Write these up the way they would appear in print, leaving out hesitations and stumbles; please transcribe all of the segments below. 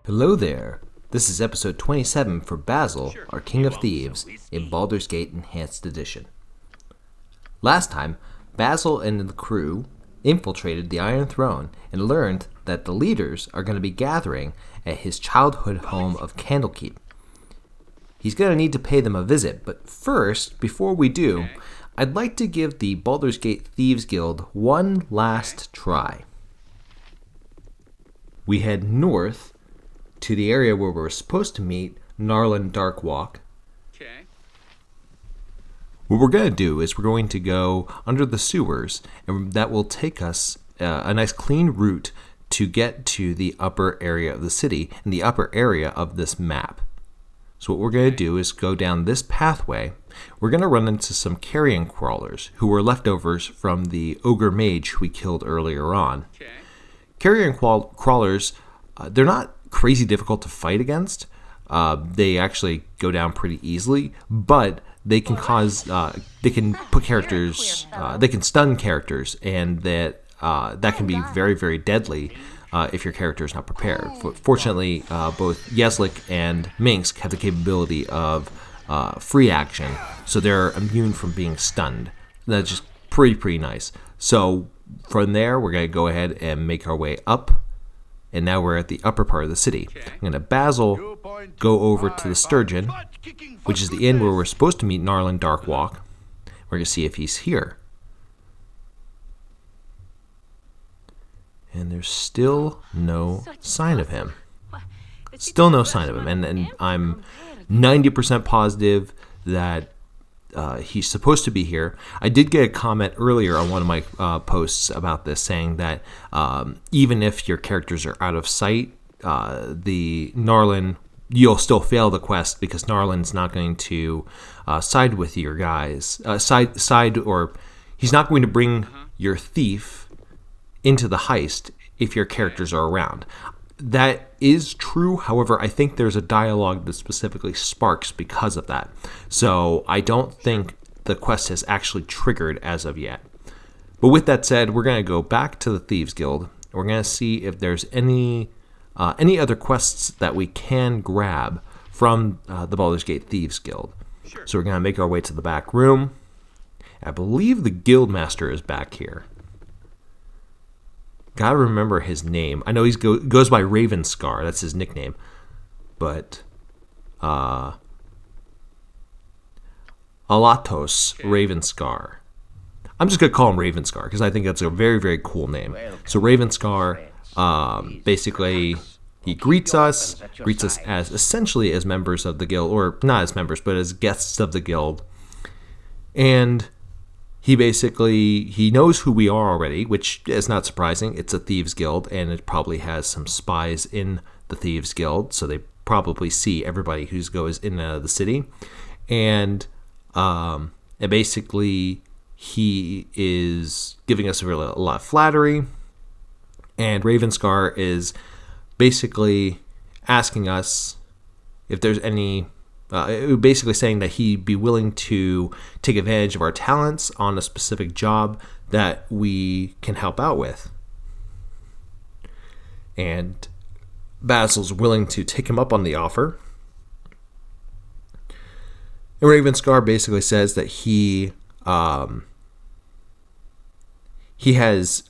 Hello there. This is episode 27 for Basil, our King of Thieves, in Baldur's Gate Enhanced Edition. Last time, Basil and the crew infiltrated the Iron Throne and learned that the leaders are going to be gathering at his childhood home of Candlekeep. He's going to need to pay them a visit, but first, before we do, I'd like to give the Baldur's Gate Thieves Guild one last try. We head north to the area where we're supposed to meet Narlan Darkwalk. Okay. What we're going to do is we're going to go under the sewers, and that will take us a nice clean route to get to the upper area of the city and the upper area of this map. So what we're going to do is go down this pathway. We're going to run into some carrion crawlers who were leftovers from the ogre mage we killed earlier on. Okay. Carrion crawlers, they're not crazy difficult to fight against. They actually go down pretty easily, but they can they can put characters, they can stun characters, and that can be very, very deadly if your character is not prepared. Fortunately, both Yeslik and Minsk have the capability of free action, so they're immune from being stunned. That's just pretty nice. So from there, we're going to go ahead and make our way up. And now we're at the upper part of the city. I'm going to Basil go over to the Sturgeon, which is the inn where we're supposed to meet Narlan Darkwalk. We're going to see if he's here. And there's still no sign of him. Still no sign of him. And I'm 90% positive that he's supposed to be here. I did get a comment earlier on one of my posts about this, saying that even if your characters are out of sight, the Narlan, you'll still fail the quest because Narlan's not going to side with your guys. Or he's not going to bring your thief into the heist if your characters are around. That is true. However, I think there's a dialogue that specifically sparks because of that. So I don't think the quest has actually triggered as of yet. But with that said, we're going to go back to the Thieves Guild. We're going to see if there's any other quests that we can grab from the Baldur's Gate Thieves Guild. Sure. So we're going to make our way to the back room. I believe the Guildmaster is back here. Gotta remember his name. I know he goes by Ravenscar. That's his nickname. But Alatos Ravenscar. I'm just gonna call him Ravenscar because I think that's a very, very cool name. So Ravenscar, basically, he greets us as essentially as members of the guild, or not as members, but as guests of the guild, and he knows who we are already, which is not surprising. It's a Thieves Guild, and it probably has some spies in the Thieves Guild, so they probably see everybody who goes in and out of the city. And basically, he is giving us a lot of flattery, and Ravenscar is basically asking us if there's any... basically saying that he'd be willing to take advantage of our talents on a specific job that we can help out with. And Basil's willing to take him up on the offer. And Ravenscar basically says that he has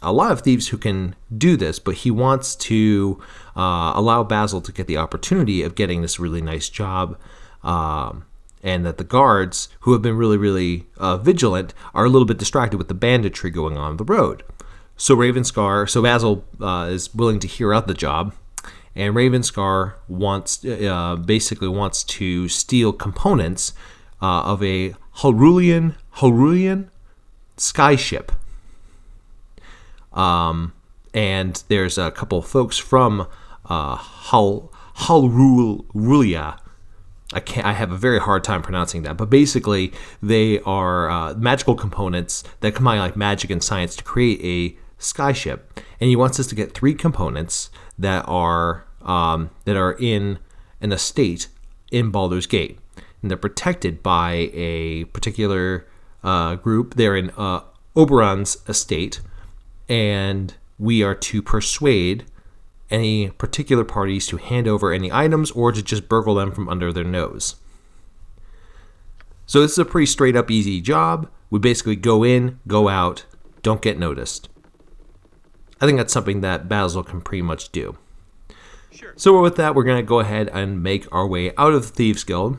a lot of thieves who can do this, but he wants to allow Basil to get the opportunity of getting this really nice job. And that the guards, who have been really, really vigilant, are a little bit distracted with the banditry going on the road. So Basil is willing to hear out the job, and Ravenscar basically wants to steal components of a Halrulian skyship. And there's a couple of folks from Halrulia. I have a very hard time pronouncing that, but basically they are magical components that combine like magic and science to create a skyship. And he wants us to get 3 components that are in an estate in Baldur's Gate, and they're protected by a particular group. They're in Oberon's estate, and we are to persuade any particular parties to hand over any items or to just burgle them from under their nose. So this is a pretty straight up easy job. We basically go in, go out, don't get noticed. I think that's something that Basil can pretty much do. Sure. So with that, we're going to go ahead and make our way out of the Thieves Guild,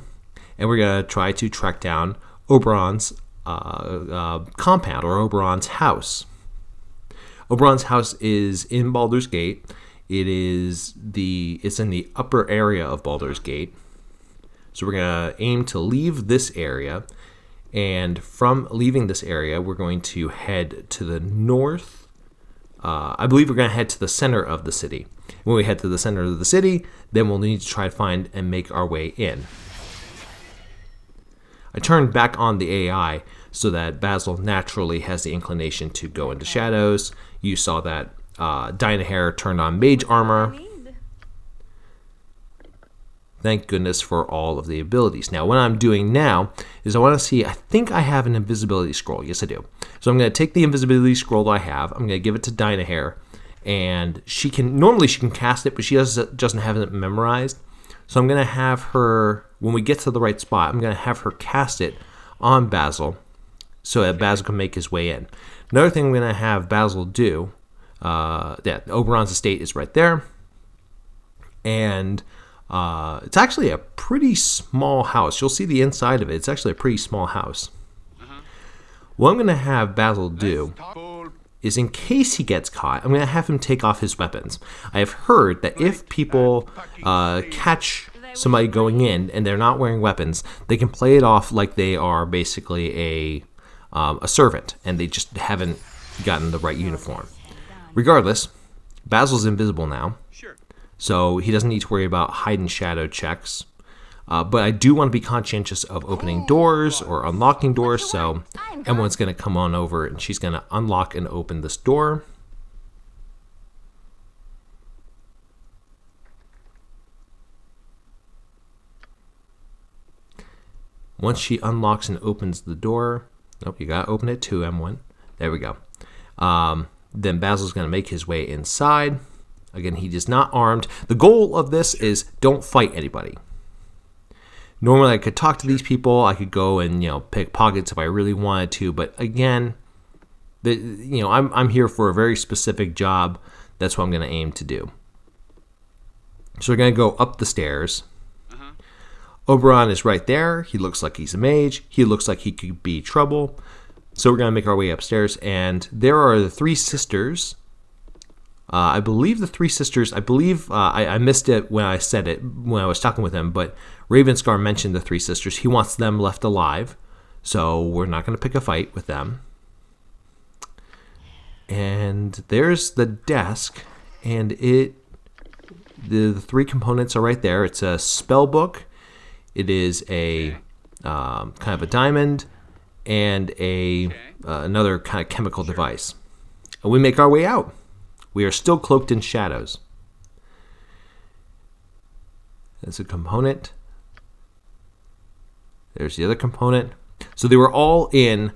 and we're going to try to track down Oberon's compound, or Oberon's house. Oberon's house is in Baldur's Gate. It's in the upper area of Baldur's Gate. So we're going to aim to leave this area, and from leaving this area, we're going to head to the north. I believe we're going to head to the center of the city. When we head to the center of the city, then we'll need to try to find and make our way in. I turned back on the AI so that Basil naturally has the inclination to go into shadows. You saw that Dynahair turned on mage armor. Thank goodness for all of the abilities. Now, what I'm doing now is I want to see, I think I have an invisibility scroll. Yes, I do. So I'm going to take the invisibility scroll that I have. I'm going to give it to Dynahair. And normally she can cast it, but she doesn't have it memorized. So I'm going to have her, when we get to the right spot, I'm going to have her cast it on Basil so that Basil can make his way in. Another thing I'm going to have Basil do, Oberon's estate is right there. And it's actually a pretty small house. You'll see the inside of it. It's actually a pretty small house. What I'm going to have Basil do is, in case he gets caught, I'm going to have him take off his weapons. I have heard that if people catch somebody going in and they're not wearing weapons, they can play it off like they are basically a servant and they just haven't gotten the right uniform. Regardless, Basil's invisible now, so he doesn't need to worry about hide and shadow checks. But I do want to be conscientious of opening doors or unlocking doors, so Emma's going to come on over and she's going to unlock and open this door. Once she unlocks and opens the door, you got to open it too, M1. There we go. Then Basil's going to make his way inside. Again, he is not armed. The goal of this is don't fight anybody. Normally, I could talk to these people. I could go and pick pockets if I really wanted to. But again, I'm here for a very specific job. That's what I'm going to aim to do. So we're going to go up the stairs. Oberon is right there. He looks like he's a mage. He looks like he could be trouble. So we're going to make our way upstairs. And there are the three sisters. I believe the three sisters, I missed it when I said it, when I was talking with him, but Ravenscar mentioned the three sisters. He wants them left alive, so we're not going to pick a fight with them. And there's the desk, and the three components are right there. It's a spell book. It is a kind of a diamond, and another kind of chemical device. And we make our way out. We are still cloaked in shadows. There's a component. There's the other component. So they were all in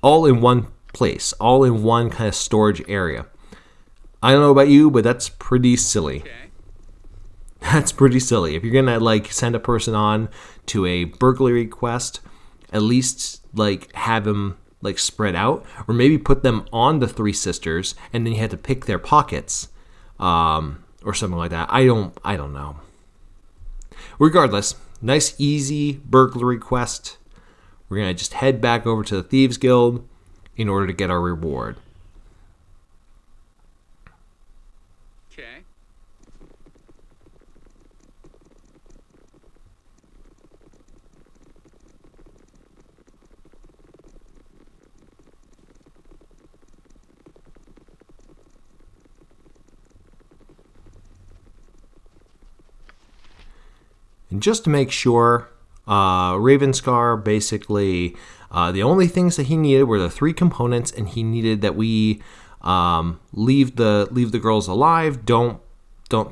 one place, all in one kind of storage area. I don't know about you, but that's pretty silly. That's pretty silly. If you're gonna send a person on to a burglary quest, at least have them spread out, or maybe put them on the three sisters and then you had to pick their pockets, or something like that. I don't know. Regardless, nice easy burglary quest. We're gonna just head back over to the Thieves Guild in order to get our reward. Okay. And just to make sure, Ravenscar basically, the only things that he needed were the three components, and he needed that we leave the girls alive. Don't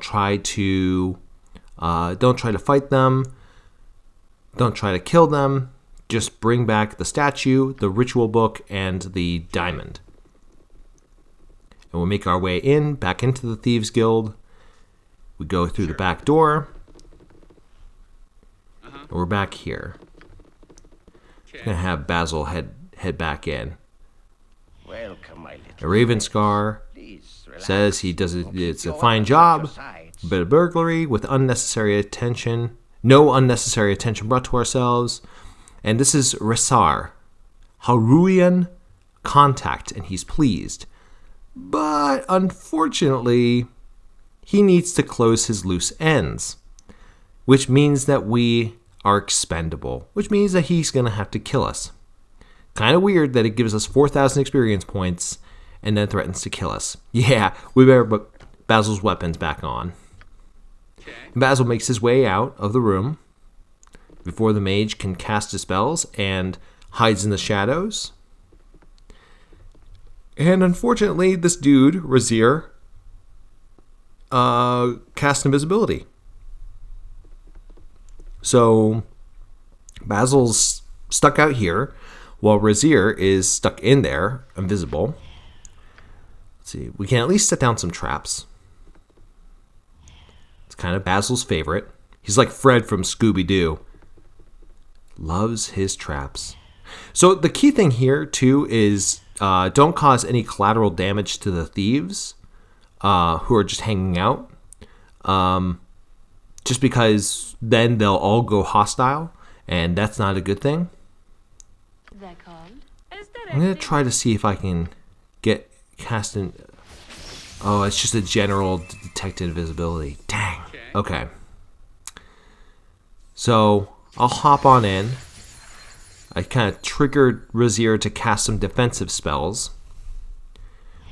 try to fight them. Don't try to kill them. Just bring back the statue, the ritual book, and the diamond. And we'll make our way back into the Thieves Guild. We go through the back door. And we're back here. I'm going to have Basil head back in. Welcome, my little Ravenscar says he does it. It's a fine job. A bit of burglary with unnecessary attention. No unnecessary attention brought to ourselves. And this is Resar. Haruian contact, and he's pleased. But unfortunately, he needs to close his loose ends, which means that we are expendable, which means that he's going to have to kill us. Kind of weird that it gives us 4,000 experience points and then threatens to kill us. Yeah, we better put Basil's weapons back on. Basil makes his way out of the room before the mage can cast his spells and hides in the shadows. And unfortunately, this dude, Razir, cast invisibility. So Basil's stuck out here while Razir is stuck in there, invisible. Let's see, we can at least set down some traps. It's kind of Basil's favorite. He's like Fred from Scooby-Doo. Loves his traps. So the key thing here, too, is don't cause any collateral damage to the thieves who are just hanging out. Just because then they'll all go hostile, and that's not a good thing. I'm going to try to see if I can get cast in... Oh, it's just a general detected invisibility. Dang. Okay. So, I'll hop on in. I kind of triggered Razir to cast some defensive spells.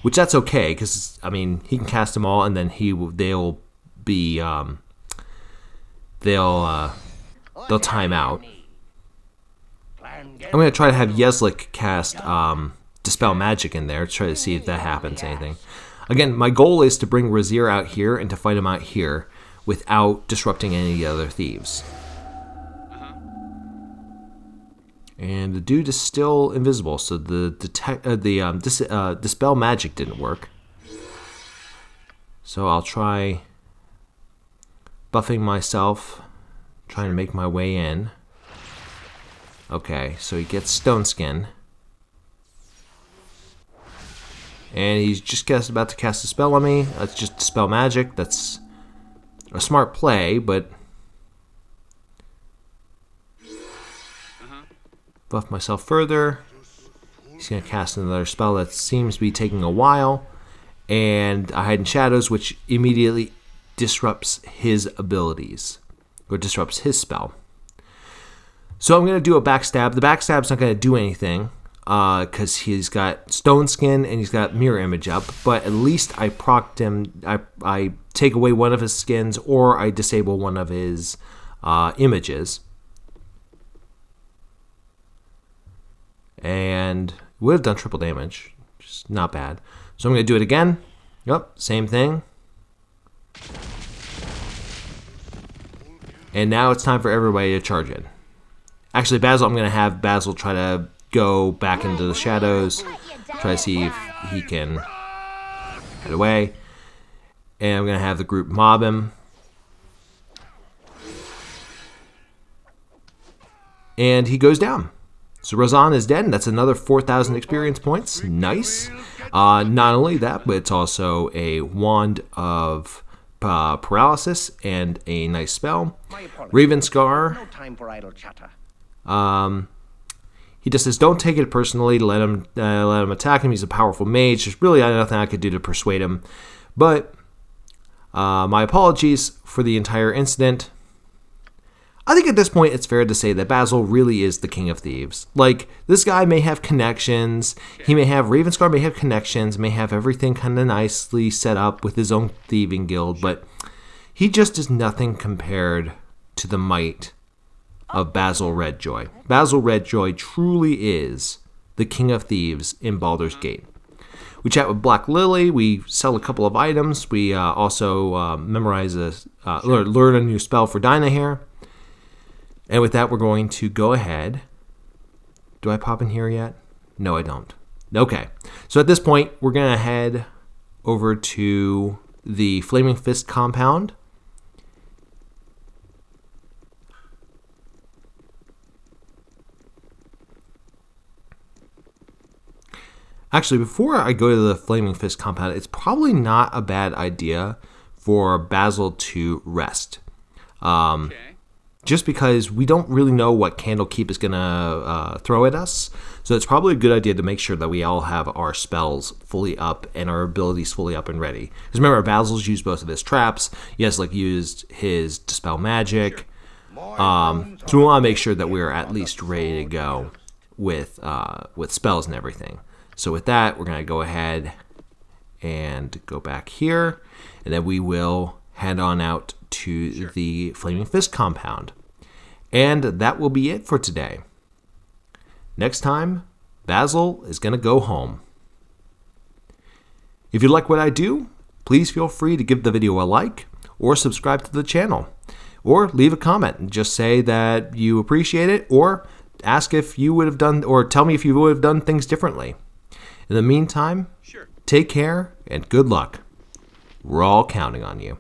Which that's okay, because, I mean, he can cast them all, and then they'll be... They'll time out. I'm going to try to have Yeslik cast Dispel Magic in there to try to see if that happens anything. Again, my goal is to bring Razir out here and to fight him out here without disrupting any of the other thieves. And the dude is still invisible, so the Dispel Magic didn't work. So I'll try buffing myself, trying to make my way in. Okay, so he gets Stone Skin. And he's just about to cast a spell on me. That's just Dispel Magic. That's a smart play, but... Buff myself further. He's going to cast another spell that seems to be taking a while. And I hide in shadows, which immediately disrupts his abilities. Or disrupts his spell. So I'm going to do a backstab. The backstab's not going to do anything. Because he's got Stone Skin and he's got Mirror Image up. But at least I procced him. I take away one of his skins or I disable one of his images. And would have done triple damage. Just not bad. So I'm going to do it again. Yep, same thing. And now it's time for everybody to charge in. Actually, Basil, I'm going to have Basil try to go back into the shadows. Try to see if he can get away. And I'm going to have the group mob him. And he goes down. So Razan is dead, and that's another 4,000 experience points. Nice. Not only that, but it's also a Wand of Paralysis and a nice spell. Ravenscar. No time for idle chatter. He just says, don't take it personally. Let him attack him. He's a powerful mage. There's really nothing I could do to persuade him. But my apologies for the entire incident. I think at this point it's fair to say that Basil really is the king of thieves. Like, this guy may have connections. He may have, Ravenscar may have connections, may have everything kind of nicely set up with his own thieving guild, but he just is nothing compared to the might of Basil Redjoy. Basil Redjoy truly is the king of thieves in Baldur's Gate. We chat with Black Lily. We sell a couple of items. We also memorize learn a new spell for Dinah here. And with that, we're going to go ahead. Do I pop in here yet? No, I don't. Okay. So at this point, we're going to head over to the Flaming Fist compound. Actually, before I go to the Flaming Fist compound, it's probably not a bad idea for Basil to rest. Okay. Just because we don't really know what Candlekeep is going to throw at us. So it's probably a good idea to make sure that we all have our spells fully up and our abilities fully up and ready. Because remember, Basil's used both of his traps. He has used his Dispel Magic. So we want to make sure that we're at least ready to go with spells and everything. So with that, we're going to go ahead and go back here. And then we will head on out to the Flaming Fist compound. And that will be it for today. Next time, Basil is going to go home. If you like what I do, please feel free to give the video a like or subscribe to the channel. Or leave a comment and just say that you appreciate it, or ask if you would have done, or tell me if you would have done things differently. In the meantime, take care and good luck. We're all counting on you.